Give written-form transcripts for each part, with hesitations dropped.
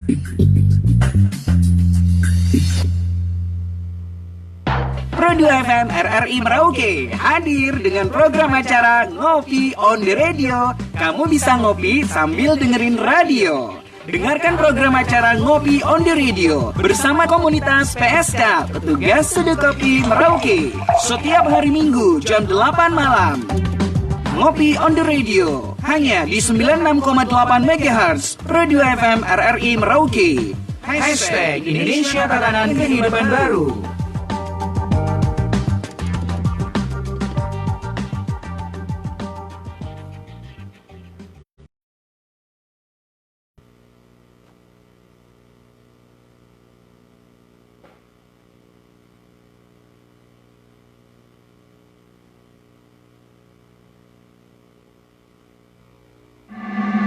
Pro2 FM RRI Merauke hadir dengan program acara Ngopi on the Radio. Kamu bisa ngopi sambil dengerin radio. Dengarkan program acara Ngopi on the Radio bersama komunitas PSK Petugas Seduh Kopi Merauke setiap hari Minggu jam 8 malam. Ngopi on the Radio hanya di 96,8 MHz Pro2 FM RRI Merauke. Hashtag Indonesia Tatanan Kehidupan Baru.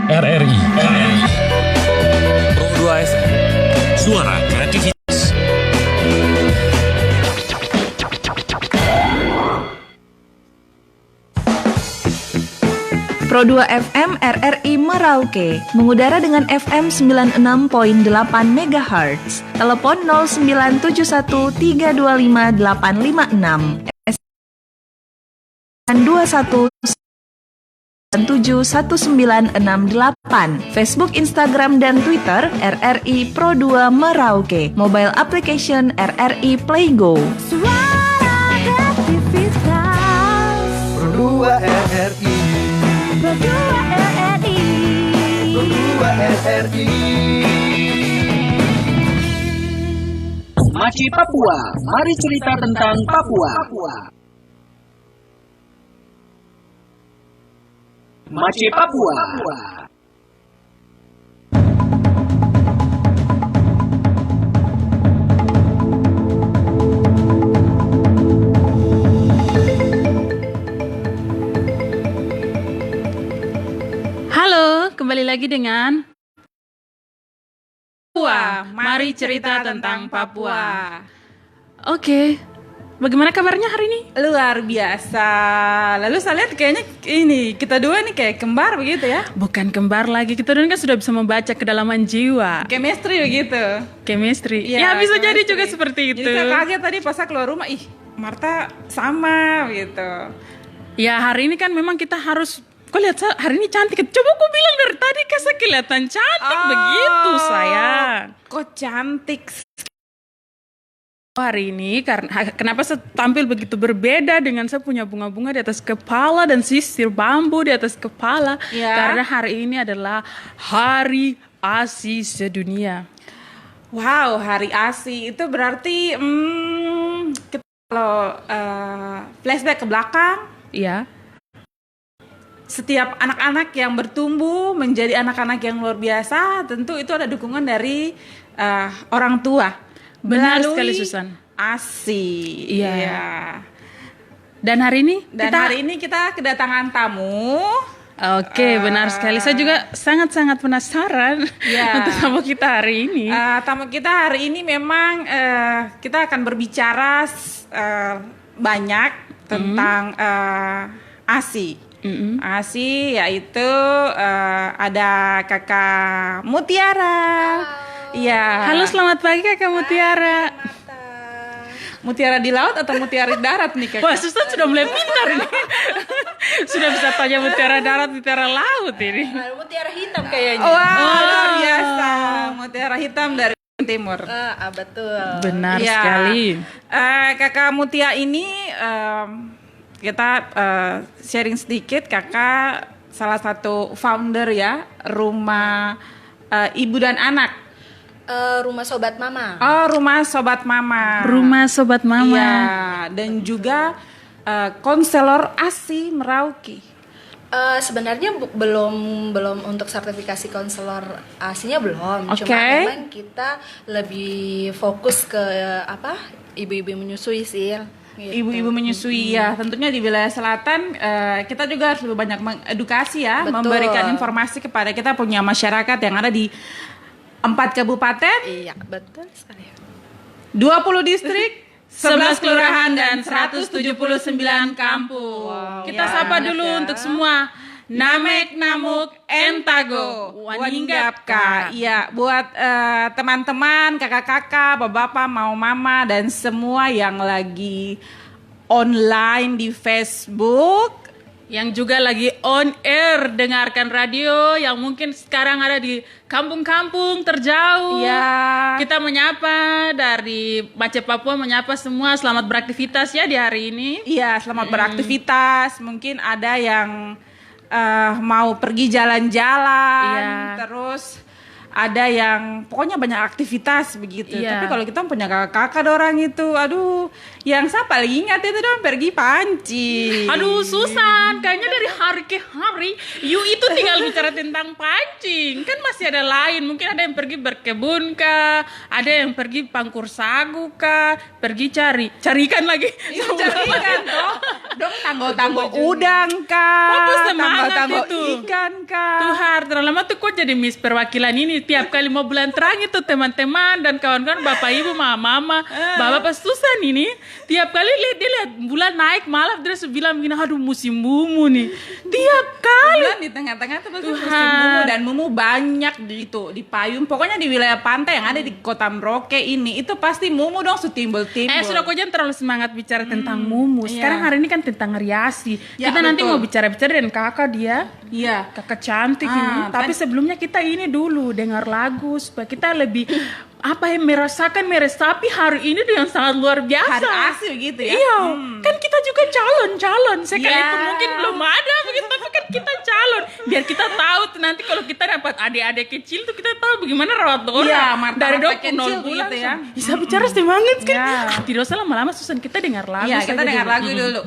RRI Pro2 FM, suara kreativitas. Pro2 FM RRI Merauke mengudara dengan FM 96.8 MHz. Telepon 0971325856. 21 Facebook, Instagram, dan Twitter RRI Pro2 Merauke. Mobile application RRI Playgo. Suara kreativitas Pro2 RRI Pro2 RRI Pro2 RRI Maci Papua, mari cerita tentang Papua. Maci Papua. Halo, kembali lagi dengan Papua. Mari cerita tentang Papua. Oke. Bagaimana kabarnya hari ini? Luar biasa. Lalu saya lihat kayaknya ini kita dua nih kayak kembar begitu ya? Bukan kembar lagi, kita dua kan sudah bisa membaca kedalaman jiwa. Chemistry begitu. Chemistry. Ya bisa chemistry. jadi juga seperti itu. Jadi saya kaget tadi pas saya keluar rumah, Marta sama gitu. Ya hari ini kan memang kita harus. Kok lihat hari ini cantik. Coba aku bilang dari tadi saya kelihatan cantik begitu sayang. Kok cantik. Hari ini karena kenapa saya tampil begitu berbeda dengan saya punya bunga-bunga di atas kepala dan sisir bambu di atas kepala karena hari ini adalah Hari ASI sedunia. Wow, Hari ASI itu berarti kita kalau flashback ke belakang, ya. Setiap anak-anak yang bertumbuh menjadi anak-anak yang luar biasa, tentu itu ada dukungan dari orang tua. Benar sekali Susan. ASI. Iya. Ya. Dan hari ini kita kedatangan tamu. Oke, benar sekali. Saya juga sangat-sangat penasaran untuk tamu kita hari ini. Tamu kita hari ini memang kita akan berbicara banyak tentang ASI. ASI yaitu ada Kakak Mutiara. Iya. Halo, selamat pagi Kakak Mutiara. Mutiara di laut atau mutiara di darat nih Kakak? Wah, Susan sudah mulai pintar ini. Sudah bisa tanya mutiara darat, mutiara laut ini. Mutiara hitam kayaknya. Luar biasa. Mutiara hitam dari timur. Betul. Benar sekali. Kakak Mutia ini kita sharing sedikit. Kakak salah satu founder ya rumah ibu dan anak. Rumah Sobat Mama. Oh, Rumah Sobat Mama. Rumah Sobat Mama. Iya, dan juga konselor ASI Merauke. Sebenarnya belum untuk sertifikasi konselor ASI-nya belum. Okay. Cuma memang kita lebih fokus ke ibu-ibu menyusui sih. Gitu. Ibu-ibu menyusui ya, tentunya di wilayah selatan kita juga harus lebih banyak mengedukasi ya. Betul. Memberikan informasi kepada kita punya masyarakat yang ada di 4 kabupaten, Iya, betul sekali. 20 distrik, 11 kelurahan dan 179 kampung. Kita sapa dulu untuk semua Namek Namuk Entago Waninggap Kak. Iya, buat teman-teman, kakak-kakak, bapak-bapak, mau mama dan semua yang lagi online di Facebook, yang juga lagi on air dengarkan radio, yang mungkin sekarang ada di kampung-kampung terjauh. ya. Kita menyapa dari Aceh Papua, menyapa semua selamat beraktivitas ya di hari ini. Iya, selamat beraktivitas. Mungkin ada yang mau pergi jalan-jalan, Iya. terus ada yang pokoknya banyak aktivitas begitu. Iya. Tapi kalau kita punya kakak-kakak dorang itu, aduh, yang saya paling ingat itu dong pergi pancing. Aduh Susan, kayaknya dari hari ke hari you itu tinggal bicara tentang pancing. Kan masih ada lain, mungkin ada yang pergi berkebun kah, ada yang pergi pangkur sagu kah, pergi cari ikan lagi. Itu cari ikan toh. Dong tanggo-tanggo udang kah, Apa semangat tanggo-tanggo itu? ikan kah. Tuh Har, terlalu lama tuh kok jadi Miss Perwakilan ini. Tiap kali mau bulan terang itu teman-teman dan kawan-kawan, bapak ibu, mama, bapak Susan ini tiap kali lihat bulan naik malam terus bilang begini, aduh musim mumu nih. Tiap kali. Bulan di tengah-tengah tuh pasti musim Tuhan. mumu, dan mumu banyak di payung. Pokoknya di wilayah pantai yang ada di Kota Merauke ini itu pasti mumu dong timbul-timbul. Sudah kok jangan terlalu semangat bicara tentang mumu. Sekarang Iya. hari ini kan tentang riasi. Ya, Kita nanti betul. mau bicara-bicara dengan kakak dia. Iya. Kakak cantik ini. Tapi sebelumnya kita ini dulu dengar lagu supaya kita lebih merasakan meresapi hari ini dengan sangat luar biasa. Hari asli begitu ya. Iya, kan kita juga calon sekalipun Ya. mungkin belum ada begitu, tapi kan kita calon biar kita tahu tuh nanti kalau kita dapat adik-adik kecil tuh kita tahu bagaimana rawat orang. Iya, martabak dari kecil 0 bulan begitu ya. bisa bicara semangat kan. Ya. Tidak usah lama-lama Susan, kita dengar lagu. Iya, saja kita dengar dulu. lagu dulu.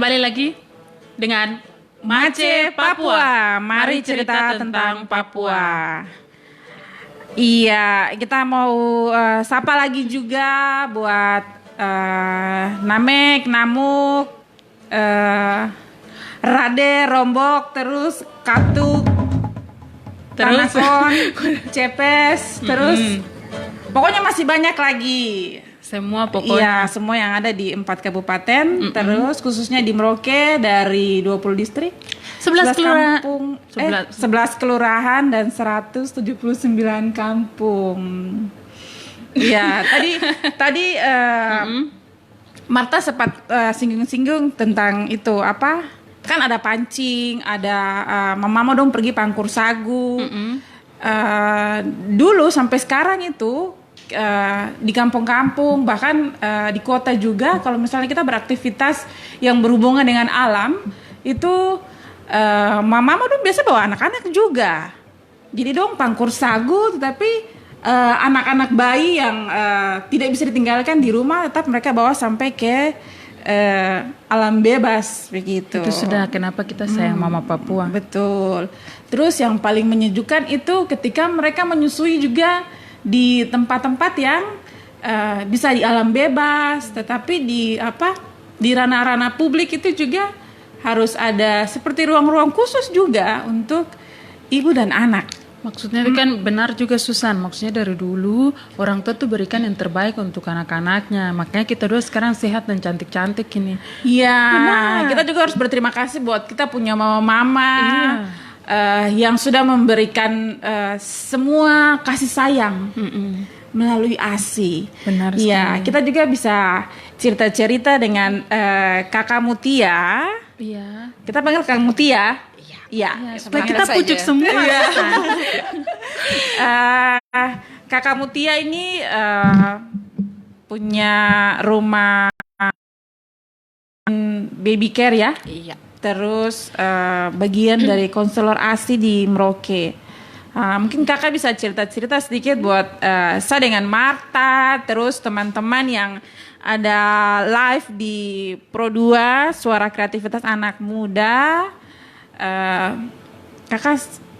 Kembali lagi dengan Mace Papua. Mari cerita tentang Papua. Iya, kita mau sapa lagi juga buat Namek, Namuk, Rade, Rombok, terus Katuk, Terus? Tanakon, Cepes, terus pokoknya masih banyak lagi. semua Iya, pokoknya. semua yang ada di 4 kabupaten, terus khususnya di Merauke dari 20 distrik, 11 kelurahan. kampung, 11. 11 kelurahan dan 179 kampung. Iya, tadi Marta sempat singgung-singgung tentang itu apa? Kan ada pancing, ada mama dong pergi pangkur sagu. Dulu sampai sekarang itu di kampung-kampung bahkan di kota juga kalau misalnya kita beraktivitas yang berhubungan dengan alam itu mama dong biasa bawa anak-anak juga. Jadi dong pangkur sagu tetapi anak-anak bayi yang tidak bisa ditinggalkan di rumah tetap mereka bawa sampai ke alam bebas begitu. Itu sudah kenapa kita sayang Mama Papua. Betul. Terus yang paling menyejukkan itu ketika mereka menyusui juga di tempat-tempat yang bisa di alam bebas, tetapi di ranah-ranah publik itu juga harus ada seperti ruang-ruang khusus juga untuk ibu dan anak. Maksudnya kan benar juga Susan. Maksudnya dari dulu orang tua tuh berikan yang terbaik untuk anak-anaknya. Makanya kita dua sekarang sehat dan cantik-cantik ini. Iya, kita juga harus berterima kasih buat kita punya mama-mama yang sudah memberikan semua kasih sayang melalui ASI. Benar Iya, sekali. kita juga bisa cerita-cerita dengan Kakak Mutia. Iya. Kita panggil Kang Mutia. Iya. Supaya kita pucuk semua. Kakak Mutia ini punya rumah baby care ya. Iya. Terus bagian dari konselor ASI di Merauke. Mungkin kakak bisa cerita-cerita sedikit buat saya dengan Marta, terus teman-teman yang ada live di Pro2 Suara Kreativitas Anak Muda. Kakak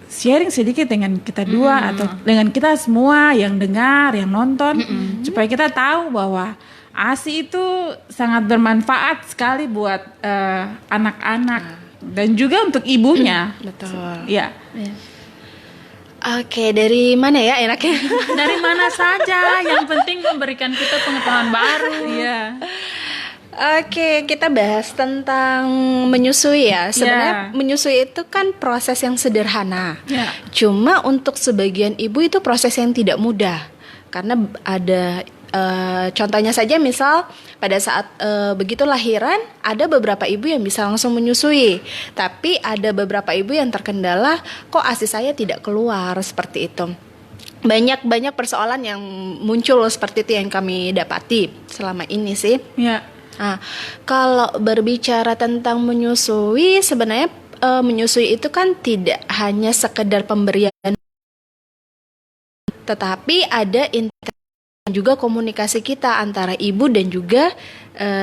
sharing sedikit dengan kita dua atau dengan kita semua yang dengar, yang nonton, supaya kita tahu bahwa ASI itu sangat bermanfaat sekali buat anak-anak dan juga untuk ibunya. Betul. Ya. Oke, dari mana ya enaknya? Dari mana saja, yang penting memberikan kita pengetahuan baru. Iya. Oke, kita bahas tentang menyusui ya. Sebenarnya menyusui itu kan proses yang sederhana. Ya. Cuma untuk sebagian ibu itu proses yang tidak mudah. Karena ada contohnya saja misal pada saat begitu lahiran ada beberapa ibu yang bisa langsung menyusui. Tapi ada beberapa ibu yang terkendala kok ASI saya tidak keluar seperti itu. Banyak persoalan yang muncul seperti itu yang kami dapati selama ini sih. Ya. Nah, kalau berbicara tentang menyusui, sebenarnya menyusui itu kan tidak hanya sekedar pemberian, tetapi ada juga komunikasi kita antara ibu dan juga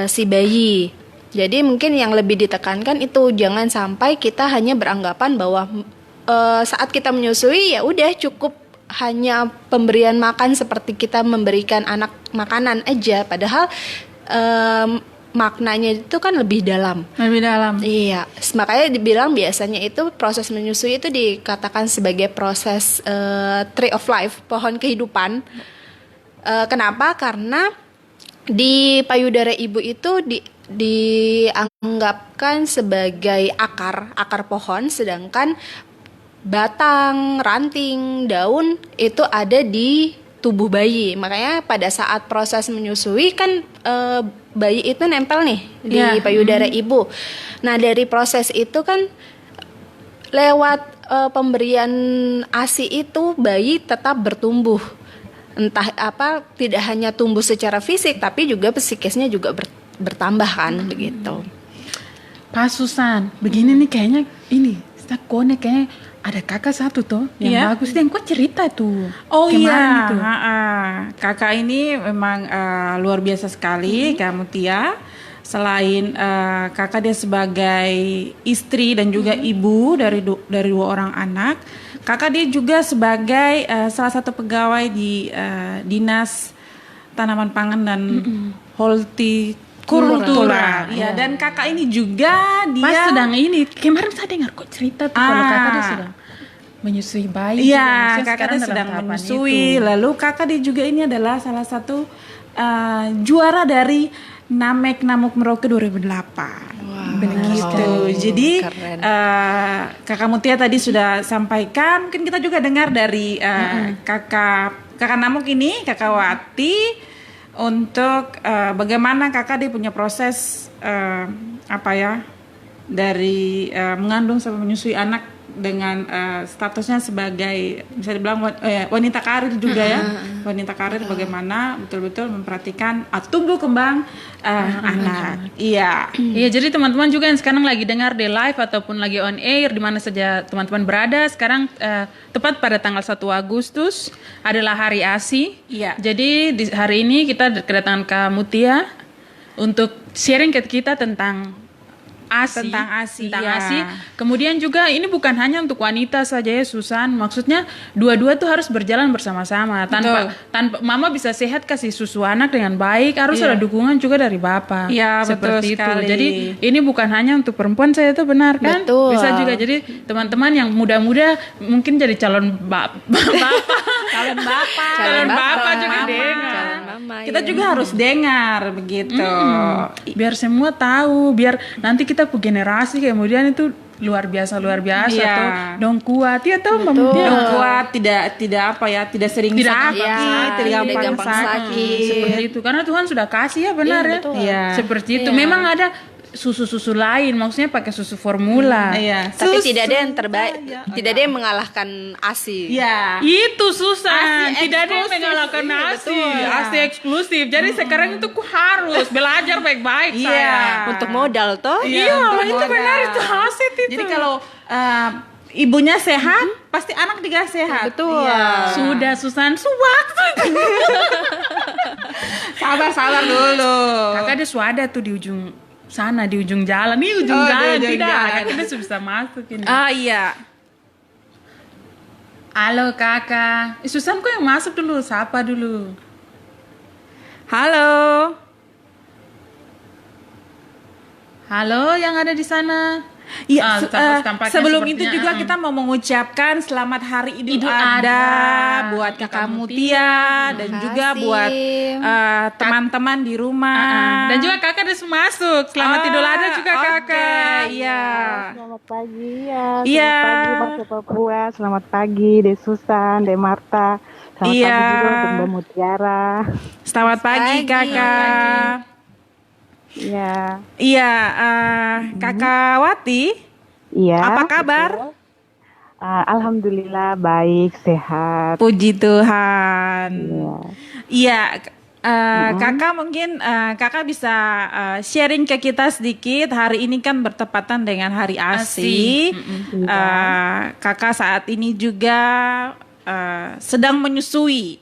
si bayi. Jadi mungkin yang lebih ditekankan itu jangan sampai kita hanya beranggapan bahwa saat kita menyusui ya udah cukup hanya pemberian makan seperti kita memberikan anak makanan aja, padahal maknanya itu kan lebih dalam. Lebih dalam. Iya, makanya dibilang biasanya itu proses menyusui itu dikatakan sebagai proses tree of life, pohon kehidupan. Kenapa? Karena di payudara ibu itu dianggapkan sebagai akar pohon, sedangkan batang, ranting, daun itu ada di tubuh bayi. Makanya pada saat proses menyusui kan bayi itu nempel nih di payudara ibu. Nah, dari proses itu kan lewat pemberian ASI itu bayi tetap bertumbuh. Entah apa, tidak hanya tumbuh secara fisik tapi juga psikisnya juga bertambah kan begitu. Pak Susan, begini nih kayaknya ini, kita konek kayaknya ada kakak satu tuh yang bagus dan kok cerita tuh. Oh iya, itu. kakak ini memang luar biasa sekali, Kak Mutia. selain kakak dia sebagai istri dan juga ibu dari 2 orang anak, kakak dia juga sebagai salah satu pegawai di Dinas Tanaman Pangan dan Hortikultura. Iya, dan kakak ini juga dia Pas sedang ini kemarin saya dengar kok cerita tuh kalau kakak dia sedang menyusui bayi. Iya, Maksudnya kakak sekarang dia dalam sedang tahapan menyusui. itu. Lalu kakak dia juga ini adalah salah satu juara dari Namek Namuk Merauke 2008. Begitu. Jadi kakak Mutia tadi sudah sampaikan. Mungkin kita juga dengar dari kakak Namuk ini, kakak Wati, untuk bagaimana kakak dia punya proses dari mengandung sampai menyusui anak dengan statusnya sebagai bisa dibilang wanita karir juga ya, wanita karir, bagaimana betul-betul memperhatikan tumbuh kembang anak. Iya. Iya, jadi teman-teman juga yang sekarang lagi dengar di live ataupun lagi on air di mana saja teman-teman berada, sekarang tepat pada tanggal 1 Agustus adalah Hari ASI. Iya. Jadi di hari ini kita kedatangan Kak Mutia untuk sharing ke kita tentang ASI. Tentang ASI, Tentang ya. ASI. Kemudian juga ini bukan hanya untuk wanita saja ya Susan, maksudnya dua-dua tuh harus berjalan bersama-sama. Tanpa mama bisa sehat kasih susu anak dengan baik, harus ada dukungan juga dari bapak. Iya, betul Seperti itu. sekali. Jadi ini bukan hanya untuk perempuan saya itu benar kan? Betul. Bisa juga jadi teman-teman yang muda-muda mungkin jadi calon bapak. Calon bapak, Calon bapak juga mama. dengar. Calon mama, Kita iya. juga harus dengar begitu. Biar semua tahu, biar nanti kita generasi kemudian itu luar biasa Iya. atau dong kuat ya tahu Mbak Betul. Mutia? Dong kuat, tidak sering Tidak sakit, gampang- tidak tidak gampang gampang sakit. sakit. Seperti itu karena Tuhan sudah kasih ya benar Iya, ya. betul. Iya. Seperti itu. Iya. Memang ada susu-susu lain, maksudnya pakai susu formula. Iya. Tapi Susu. tidak ada yang terbaik, tidak ada yang mengalahkan ASI. Iya. Itu Susan, ASI tidak ada yang eksklusif. mengalahkan Iya, ASI, betul. ASI eksklusif. Jadi sekarang itu ku harus belajar baik-baik Iya. saya. Untuk modal toh? Iya, untuk itu modal. benar itu aset itu. Jadi kalau ibunya sehat, pasti anak juga sehat. Betul. Iya. sudah Susan sewaktu itu. Sabar dulu. Kakak ada suada tuh di ujung sana, di ujung jalan. Nih ujung Oh, di jalan ujung tidak. jalan. Kakak udah bisa masuk ini. Iya. Halo kakak. Susan kok yang masuk dulu, sapa dulu. Halo. Halo yang ada di sana. Iya, Tampaknya sebelum itu sepertinya, juga kita mau mengucapkan selamat Hari Idul Idul Adha Adha buat Kakak Kakak Mutia dan Makasih. juga buat teman-teman di rumah. Dan juga kakak udah masuk. Selamat Idul Adha juga oke, kakak. Iya. Selamat pagi ya. Iya. Selamat pagi Mas Papua. Selamat pagi Dek Susan, Dek Marta. Selamat Iya. pagi juga untuk Mbak Mutiara. Selamat pagi Pagi. Kakak. Iya. Iya, Kakak Wati, Iya. apa kabar? betul. Alhamdulillah baik, sehat. Puji Tuhan. Iya. Iya, kakak mungkin kakak bisa sharing ke kita sedikit. Hari ini kan bertepatan dengan Hari ASI. Kakak saat ini juga sedang menyusui.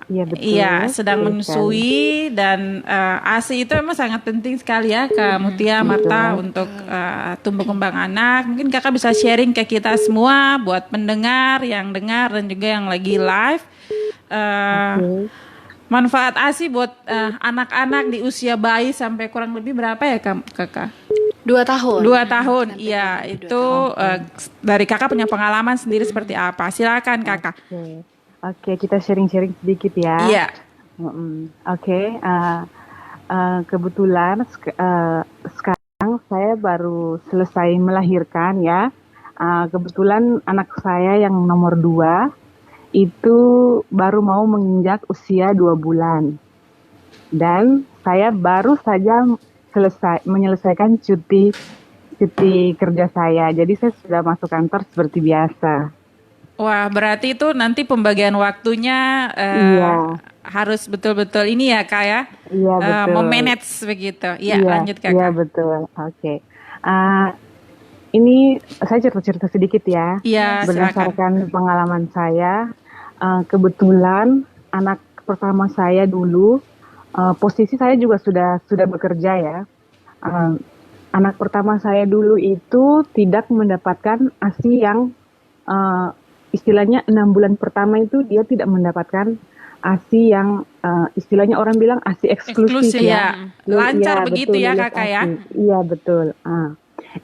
Iya betul. Iya, sedang Betul menyusui dan ASI itu memang sangat penting sekali ya Kak Mutia, Marta untuk tumbuh kembang anak. Mungkin kakak bisa sharing ke kita semua buat pendengar yang dengar dan juga yang lagi live. sekali. Manfaat ASI buat anak-anak di usia bayi sampai kurang lebih berapa ya kakak? 2 tahun. 2 tahun, iya itu dari kakak punya pengalaman sendiri seperti apa? Silakan kakak. Oke, kita sharing-sharing sedikit ya. Iya. Oke, kebetulan sekarang saya baru selesai melahirkan ya. Kebetulan anak saya yang nomor 2 itu baru mau menginjak usia 2 bulan. Dan saya baru saja menyelesaikan cuti kerja saya. Jadi saya sudah masuk kantor seperti biasa. Wah, berarti itu nanti pembagian waktunya Iya. harus betul-betul ini ya kak ya, Iya betul. memanage begitu. Iya, lanjut kakak. Iya betul. Oke. Ini saya cerita-cerita sedikit ya. Iya, silakan. Berdasarkan pengalaman saya, kebetulan anak pertama saya dulu, posisi saya juga sudah bekerja ya. Eh, Anak pertama saya dulu itu tidak mendapatkan ASI yang istilahnya 6 bulan pertama itu dia tidak mendapatkan ASI yang istilahnya orang bilang ASI eksklusif Eksklusif ya. ya. Lancar Iya, begitu betul, ya lulus Kakak ya. ASI. Iya betul.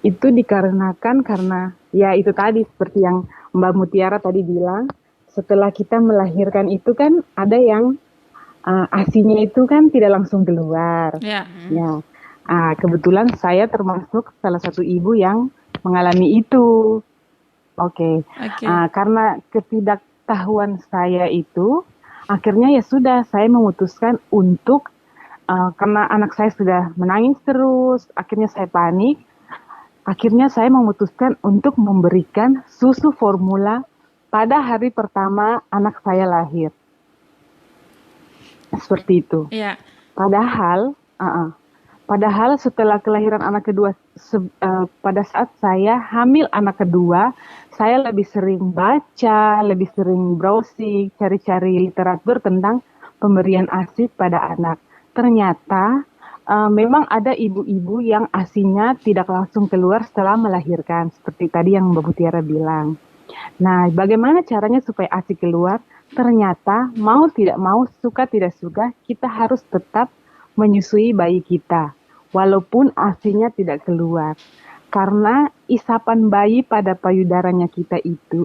Itu dikarenakan karena ya itu tadi seperti yang Mbak Mutiara tadi bilang, setelah kita melahirkan itu kan ada yang ASINya itu kan tidak langsung keluar. Ya. Ya, kebetulan saya termasuk salah satu ibu yang mengalami itu. Oke. Oke. Karena ketidaktahuan saya itu, akhirnya ya sudah saya memutuskan untuk karena anak saya sudah menangis terus, akhirnya saya panik. Akhirnya saya memutuskan untuk memberikan susu formula pada hari pertama anak saya lahir. Seperti itu. Iya. Padahal setelah kelahiran anak kedua, pada saat saya hamil anak kedua, saya lebih sering baca, lebih sering browsing, cari-cari literatur tentang pemberian ASI pada anak. Ternyata memang ada ibu-ibu yang ASINya tidak langsung keluar setelah melahirkan, seperti tadi yang Mbak Mutiara bilang. Nah, bagaimana caranya supaya ASI keluar? Ternyata mau tidak mau, suka tidak suka, kita harus tetap menyusui bayi kita, walaupun ASINya tidak keluar. Karena isapan bayi pada payudaranya kita itu,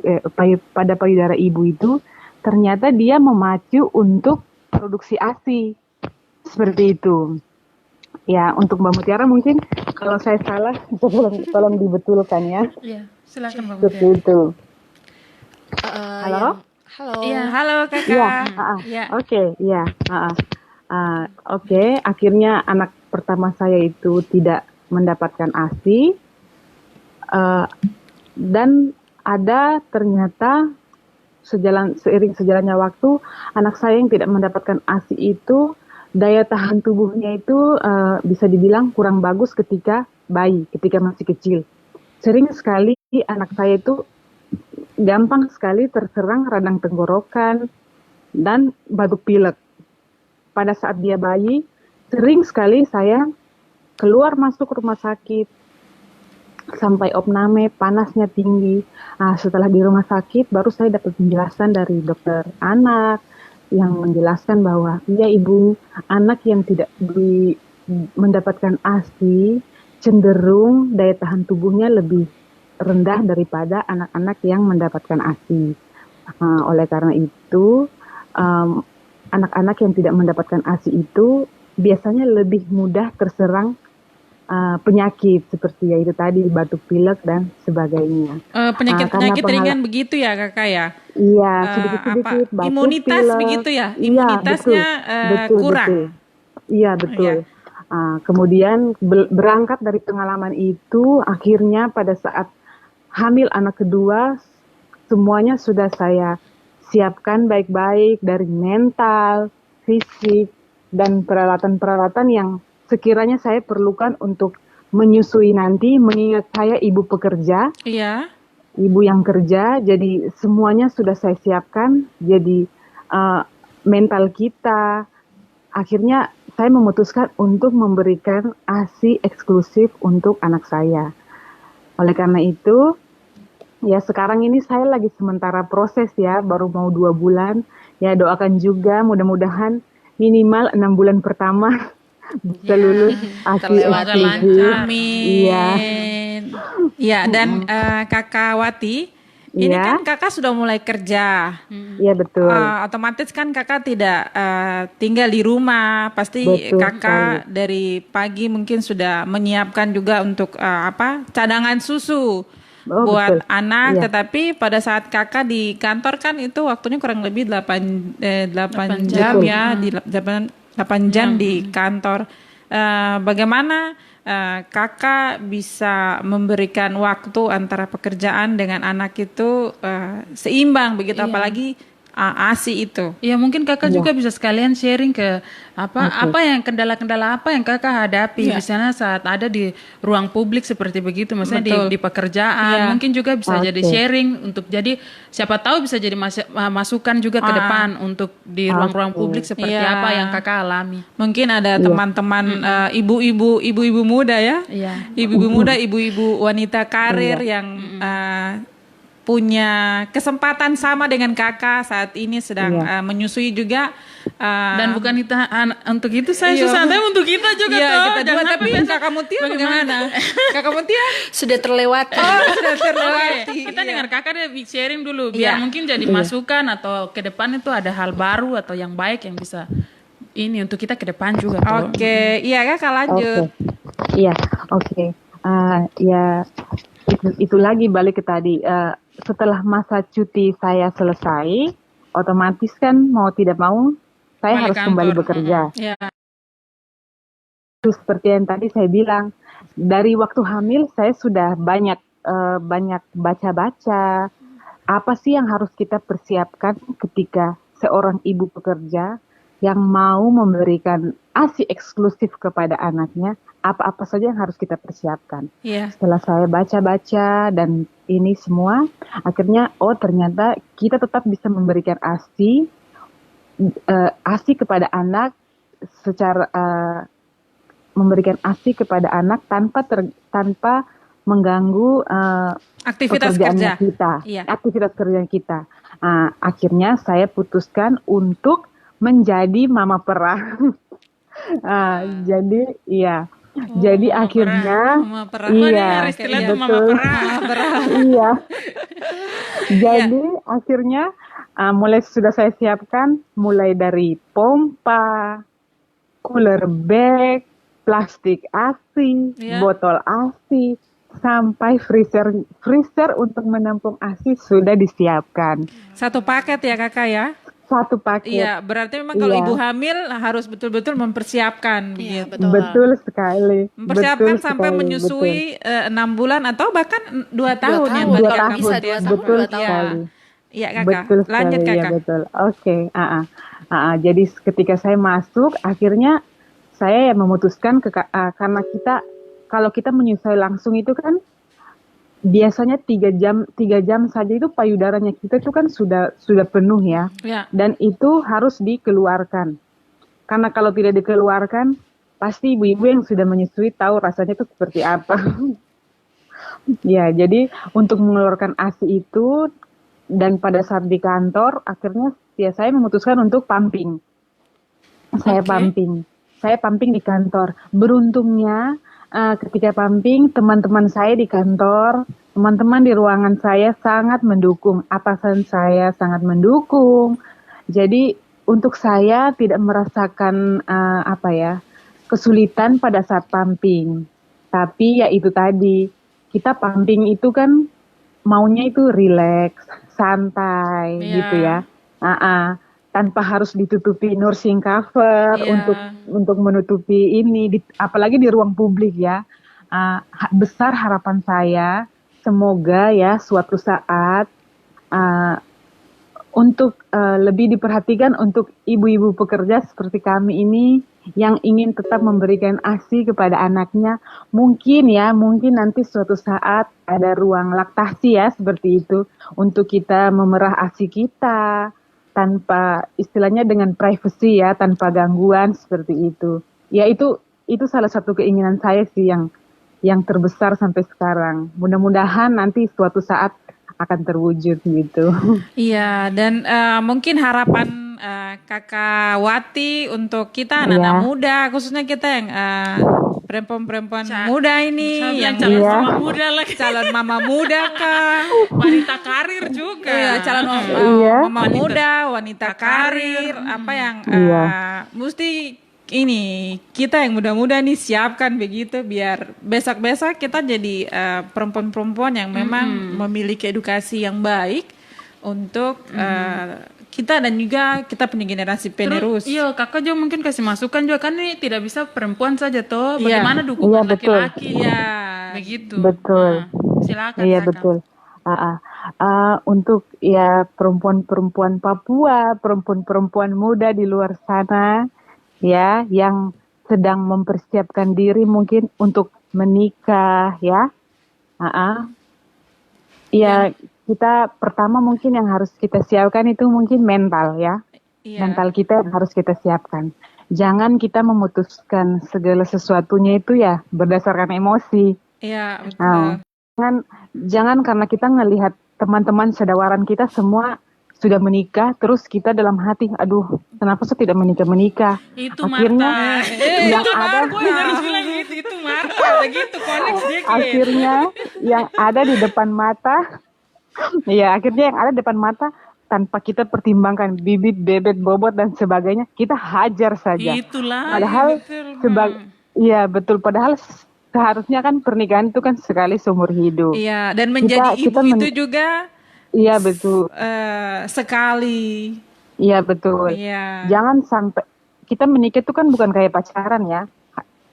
pada payudara ibu itu, ternyata dia memacu untuk produksi ASI. Seperti itu. Ya, untuk Mbak Mutiara mungkin kalau saya salah, tolong dibetulkan ya. Iya, silakan Mbak Seperti Mutiara. itu. Halo. Halo. Iya, halo Kakak. Iya, Iya. oke, iya. Oke, akhirnya anak pertama saya itu tidak mendapatkan ASI, dan ada ternyata seiring sejalannya waktu, anak saya yang tidak mendapatkan ASI itu daya tahan tubuhnya itu bisa dibilang kurang bagus ketika bayi, ketika masih kecil. Sering sekali anak saya itu gampang sekali terserang radang tenggorokan dan batuk pilek. Pada saat dia bayi, sering sekali saya keluar masuk rumah sakit sampai opname, panasnya tinggi. Setelah di rumah sakit, baru saya dapat penjelasan dari dokter anak yang menjelaskan bahwa iya ibu, anak yang tidak mendapatkan ASI cenderung daya tahan tubuhnya lebih rendah daripada anak-anak yang mendapatkan ASI. Oleh karena itu, anak-anak yang tidak mendapatkan ASI itu biasanya lebih mudah terserang penyakit seperti yaitu tadi batuk pilek dan sebagainya. Penyakit-penyakit ringan begitu ya Kakak ya? Iya, sedikit-sedikit batuk imunitas pilek. begitu ya? Iya, Imunitasnya kurang. Betul. Iya, betul. Kemudian berangkat dari pengalaman itu, akhirnya pada saat hamil anak kedua, semuanya sudah saya siapkan baik-baik dari mental, fisik, dan peralatan-peralatan yang sekiranya saya perlukan untuk menyusui nanti, mengingat saya ibu pekerja, Iya. ibu yang kerja, jadi semuanya sudah saya siapkan, jadi mental kita, akhirnya saya memutuskan untuk memberikan ASI eksklusif untuk anak saya. Oleh karena itu, ya sekarang ini saya lagi sementara proses ya, baru mau 2 bulan. Ya doakan juga mudah-mudahan minimal 6 bulan pertama bisa lulus ASI eksklusif. Amin. Iya. Iya, dan Kakak Wati, ini Iya. kan Kakak sudah mulai kerja. Iya betul. Otomatis kan Kakak tidak tinggal di rumah. Pasti Betul Kakak dari pagi mungkin sudah menyiapkan juga untuk cadangan susu buat betul. anak. Iya. Tetapi pada saat Kakak di kantor kan itu waktunya kurang lebih 8 jam Betul. ya, di 8 jam di kantor. Bagaimana Kakak bisa memberikan waktu antara pekerjaan dengan anak itu seimbang begitu, apalagi ASI itu. Ya mungkin kakak juga bisa sekalian sharing ke apa yang kendala-kendala apa yang kakak hadapi misalnya saat ada di ruang publik seperti begitu, misalnya di pekerjaan, mungkin juga bisa jadi sharing untuk jadi siapa tahu bisa jadi masukan juga ke depan untuk di ruang-ruang publik seperti apa yang kakak alami. Mungkin ada teman-teman ibu-ibu muda ya, ibu-ibu muda, ibu-ibu wanita karir yang punya kesempatan sama dengan kakak saat ini sedang menyusui juga. Dan bukan kita untuk itu saya susah, tapi untuk kita juga kita juga. Tapi kakak Mutia bagaimana? Kakak Mutia Sudah terlewati. sudah terlewati. Kita dengar kakak deh sharing dulu biar mungkin jadi masukan atau ke depan itu ada hal baru atau yang baik yang bisa ini untuk kita ke depan juga. Oke, iya kakak lanjut. Iya, oke. Ya itu lagi balik ke tadi. Setelah masa cuti saya selesai, otomatis kan mau tidak mau saya harus kembali bekerja. Itu seperti yang tadi saya bilang, dari waktu hamil saya sudah banyak baca-baca apa sih yang harus kita persiapkan ketika seorang ibu pekerja yang mau memberikan ASI eksklusif kepada anaknya, apa-apa saja yang harus kita persiapkan. Setelah saya baca-baca dan ini semua, akhirnya ternyata kita tetap bisa memberikan ASI kepada anak secara memberikan ASI kepada anak tanpa mengganggu aktivitas kerja kita, aktivitas kerja kita. Akhirnya saya putuskan untuk menjadi mama perah. Jadi akhirnya mama perah. Jadi akhirnya mulai sudah saya siapkan mulai dari pompa, cooler bag, plastik ASI, botol ASI, sampai freezer untuk menampung ASI sudah disiapkan. Satu paket ya kakak ya? Satu paket. Iya, berarti memang kalau ibu hamil harus betul-betul mempersiapkan. Betul sekali. Mempersiapkan sampai menyusui 6 bulan atau bahkan 2 tahun ya. 2 tahun. Bisa 2 tahun. Betul sekali. Iya kakak. Betul sekali. Lanjut kakak. Ya, betul. Oke. Jadi ketika saya masuk, akhirnya saya memutuskan karena kalau kita menyusui langsung itu kan biasanya 3 jam saja itu payudaranya kita itu kan sudah penuh ya. Dan itu harus dikeluarkan. Karena kalau tidak dikeluarkan, pasti ibu-ibu yang sudah menyusui tahu rasanya itu seperti apa. Ya, jadi untuk mengeluarkan ASI itu dan pada saat di kantor, akhirnya saya memutuskan untuk pumping. Saya pumping di kantor. Beruntungnya ketika pumping, teman-teman saya di kantor, teman-teman di ruangan saya sangat mendukung, atasan saya sangat mendukung. Jadi untuk saya tidak merasakan kesulitan pada saat pumping. Tapi ya itu tadi, kita pumping itu kan maunya itu rileks, santai gitu ya. Tanpa harus ditutupi nursing cover untuk menutupi ini, apalagi di ruang publik ya. Besar harapan saya, semoga ya suatu saat untuk lebih diperhatikan untuk ibu-ibu pekerja seperti kami ini yang ingin tetap memberikan ASI kepada anaknya. Mungkin nanti suatu saat ada ruang laktasi ya seperti itu untuk kita memerah ASI kita. Tanpa istilahnya dengan privacy ya, tanpa gangguan seperti itu. Ya itu salah satu keinginan saya sih yang terbesar sampai sekarang. Mudah-mudahan nanti suatu saat akan terwujud gitu. Iya, dan mungkin harapan kakak Wati untuk kita anak-anak muda, khususnya kita yang perempuan-perempuan muda ini yang calon mama muda lagi. Calon mama muda kah? Wanita karir juga. Iya, calon mama muda, wanita karir, apa yang mesti ini kita yang muda-muda nih siapkan begitu biar besok-besok kita jadi perempuan-perempuan yang memang memiliki edukasi yang baik untuk kita dan juga kita punya generasi penerus. Iya, kakak juga mungkin kasih masukan juga kan ini tidak bisa perempuan saja toh. Bagaimana dukungan laki-laki? Iya, begitu. Betul. Silakan. Iya kakak. betul. untuk ya perempuan-perempuan Papua, perempuan-perempuan muda di luar sana ya yang sedang mempersiapkan diri mungkin untuk menikah ya. Ya, kita pertama mungkin yang harus kita siapkan itu mungkin mental ya. Iya. Mental kita yang harus kita siapkan. Jangan kita memutuskan segala sesuatunya itu ya berdasarkan emosi. Iya, betul. Nah, jangan karena kita ngelihat teman-teman sedawaran kita semua sudah menikah, terus kita dalam hati, aduh, kenapa saya tidak menikah? Itu Akhirnya Marta. yang ada, Gue harus bilang gitu, itu Marta. Begitu, connect dikit. akhirnya yang ada di depan mata, ya akhirnya yang ada di depan mata tanpa kita pertimbangkan bibit, bebet, bobot dan sebagainya, kita hajar saja. Itulah. Padahal iya betul. Padahal seharusnya kan pernikahan itu kan sekali seumur hidup. Iya, dan menjadi ibu itu juga Iya betul. sekali. Iya betul. Iya. Jangan sampai kita menikah itu kan bukan kayak pacaran ya.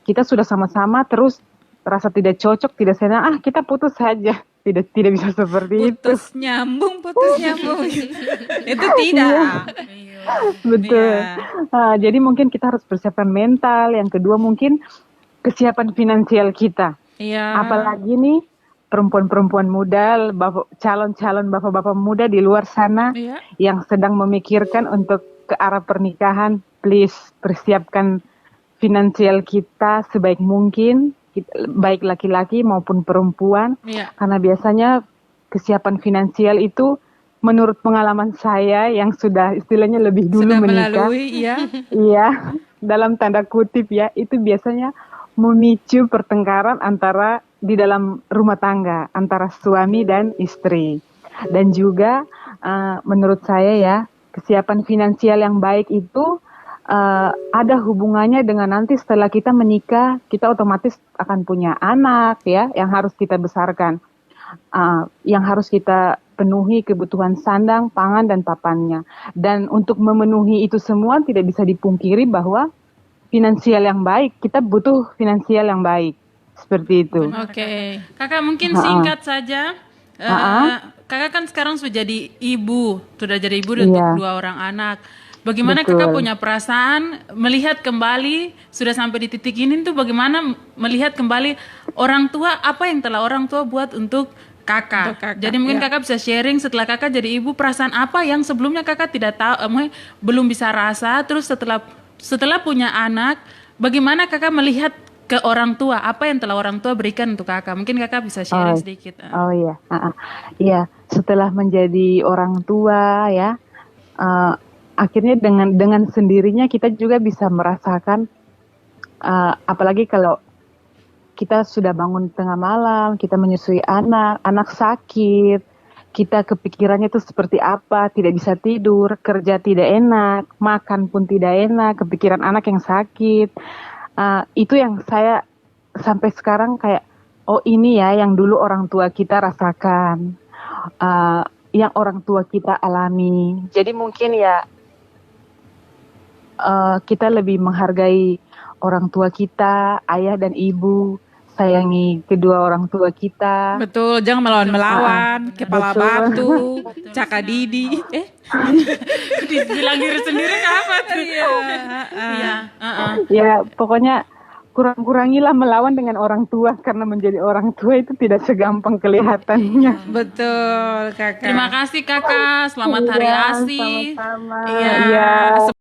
Kita sudah sama-sama terus rasa tidak cocok, tidak senang, kita putus saja. Tidak bisa seperti Putus nyambung. Itu tidak. Betul. Iya. Jadi mungkin kita harus persiapkan mental. Yang kedua mungkin kesiapan finansial kita. Iya. Apalagi nih perempuan-perempuan muda, calon-calon bapak-bapak muda di luar sana Iya. yang sedang memikirkan untuk ke arah pernikahan, please persiapkan finansial kita sebaik mungkin, baik laki-laki maupun perempuan, Iya. karena biasanya kesiapan finansial itu menurut pengalaman saya yang sudah istilahnya lebih dulu Sudah menikah, melalui, ya. iya, dalam tanda kutip ya, itu biasanya memicu pertengkaran di dalam rumah tangga antara suami dan istri. Dan juga menurut saya ya, kesiapan finansial yang baik itu ada hubungannya dengan nanti setelah kita menikah, kita otomatis akan punya anak ya, yang harus kita besarkan, yang harus kita penuhi kebutuhan sandang, pangan dan papannya. Dan untuk memenuhi itu semua tidak bisa dipungkiri bahwa finansial yang baik, kita butuh finansial yang baik. Seperti itu. Oke. Kakak mungkin singkat saja. Kakak kan sekarang sudah jadi ibu untuk Iya. 2 orang anak. Bagaimana Betul. kakak punya perasaan melihat kembali sudah sampai di titik ini tuh bagaimana melihat kembali orang tua, apa yang telah orang tua buat untuk kakak. Untuk kakak, Jadi mungkin ya. kakak bisa sharing setelah kakak jadi ibu, perasaan apa yang sebelumnya kakak tidak tahu, belum bisa rasa, terus setelah punya anak, bagaimana kakak melihat ke orang tua, apa yang telah orang tua berikan untuk kakak? Mungkin kakak bisa sharing sedikit. Oh iya, iya. Setelah menjadi orang tua ya, akhirnya dengan sendirinya kita juga bisa merasakan, apalagi kalau kita sudah bangun tengah malam, kita menyusui anak sakit, kita kepikirannya itu seperti apa, tidak bisa tidur, kerja tidak enak, makan pun tidak enak, kepikiran anak yang sakit. Itu yang saya sampai sekarang kayak, oh ini ya yang dulu orang tua kita rasakan, yang orang tua kita alami. Jadi mungkin ya kita lebih menghargai orang tua kita, ayah dan ibu, sayangi kedua orang tua kita. Betul, jangan melawan-melawan, kepala Betul. batu, caka didi. Bilang diri sendiri apa tuh? Iya. Ya pokoknya kurang-kurangilah melawan dengan orang tua, karena menjadi orang tua itu tidak segampang kelihatannya. Betul, kakak. Terima kasih kakak, selamat hari Iya, ASI. sama-sama. Iya. Iya.